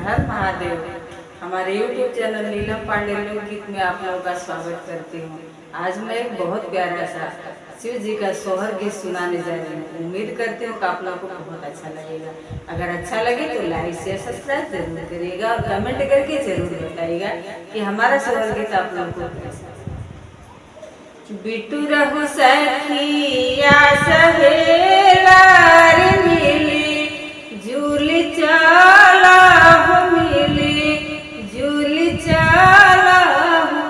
हर महादेव। हमारे YouTube channel नीलम पांडे लोकगीत में आप लोगों का स्वागत करती हूँ। आज मैं एक बहुत प्यारा सा शिव जी का सोहर गीत सुनाने जा रही हूँ। उम्मीद करती हूँ कि आप लोगों को बहुत अच्छा लगेगा। अगर अच्छा लगे तो लाइक शेयर सब्सक्राइब जरूर करिएगा और कमेंट करके जरूर बताइएगा कि हमारा सोहर गीत आप लोगों को कैसा। बिटू रहु सखिया सहेला रे मिली झूली चला हो मिली झूली चला हो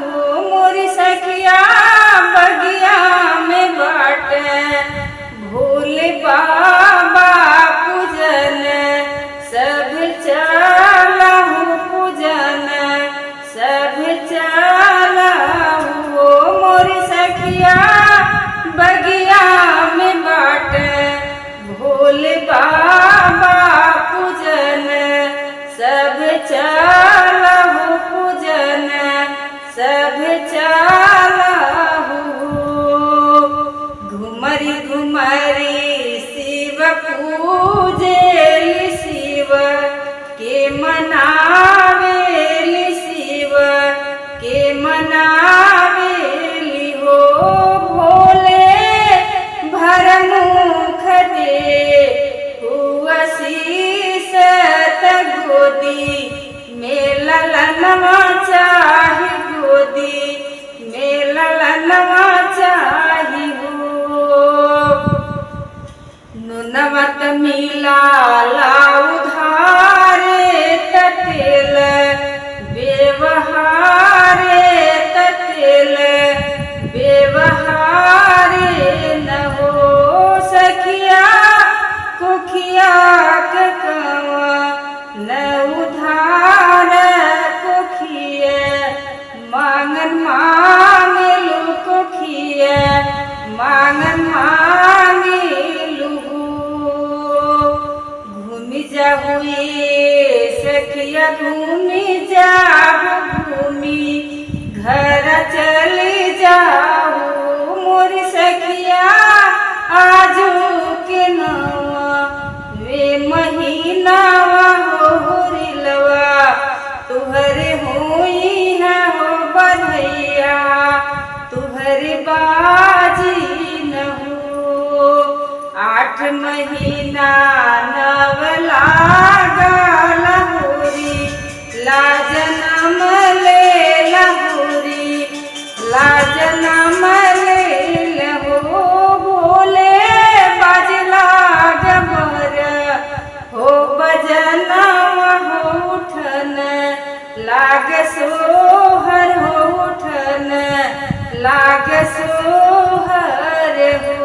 मोरी सखिया बगिया में बाटे भोले बाबा पूजन सब चला हो पूजन सब चला हो मोरी सखिया बगिया में बाटे भोले बाबा पूजन सब चला हो पूजन सब चला हो घुमरी घुमरी शिव पूजेली शिव के मनावेली शिव के मनावेली हो भोले भरमुख दे हुआ शीस गोदी मेला ललनवा चाही गोदी मेला ललनवा चाही हो नुनवत मिला लाउ धारे ततेल व्यवहारे ततेल व्यवहारे न हो सखिया कुखिया के कवा न उधार कुखिया मांगन मांगलू कुखिया मांगन मांगलू घूमि जाहुए सखिया घूमि जाहु घूमि घर चली जाऊ मोरी सखिया आजू के नवा वे महीना हो रिलवा तुहरे हुई है हो बधैया तुहरे बाजी न हो 8 महीना नवला लहुरी लाजनम ले लहुरी लाजनम ले लहो भोले बजला गबर हो बजना हो उठन लाग सोहर हो उठन लाग सोहर हो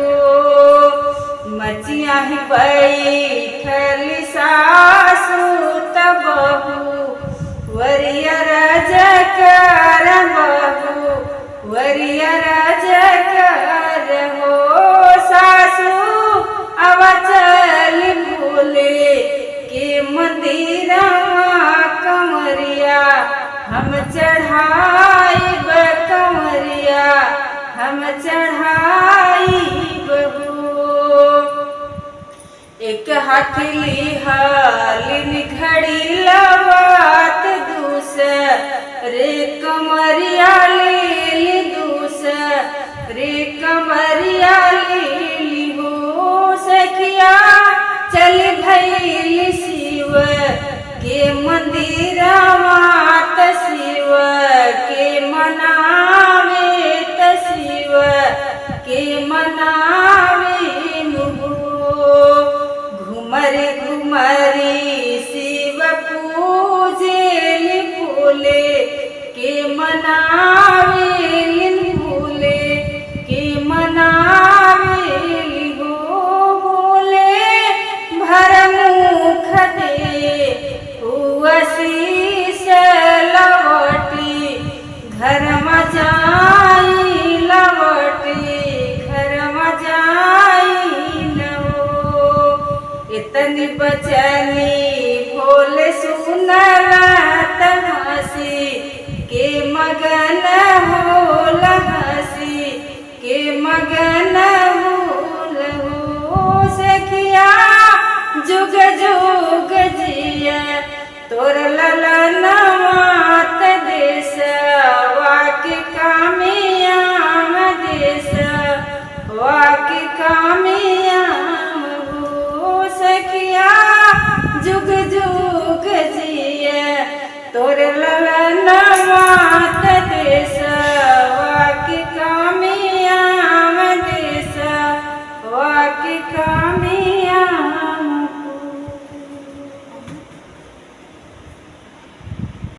मचिया ही बैठली सासु तबहू वरिया राज कर बहू वरिया राज कर हो सासु अवचल भोले के मंदिरा कमरिया हम चढ़ाई कमरिया हम चढ़ाई बहू एक हाथली हालिन घड़ी लवात दूसरे कमरिया ले दूसरे कमरिया ले हो सखिया चल भैली शिव के मंदिरा मात शिव के मनावे त शिव के मनावे घुमरी घुमरी शिव पूजेली भोले के मनावेली भोले के मनावेली हो भोले भरमुख दे हुआ शीस लवटी घर में जाई लवटी घर में जाई न हो इतनी बचनी भोले सुनला हंसी के मगन हो हंसी के मगन हो सखिया जुग जुग जिया तो तोर ललना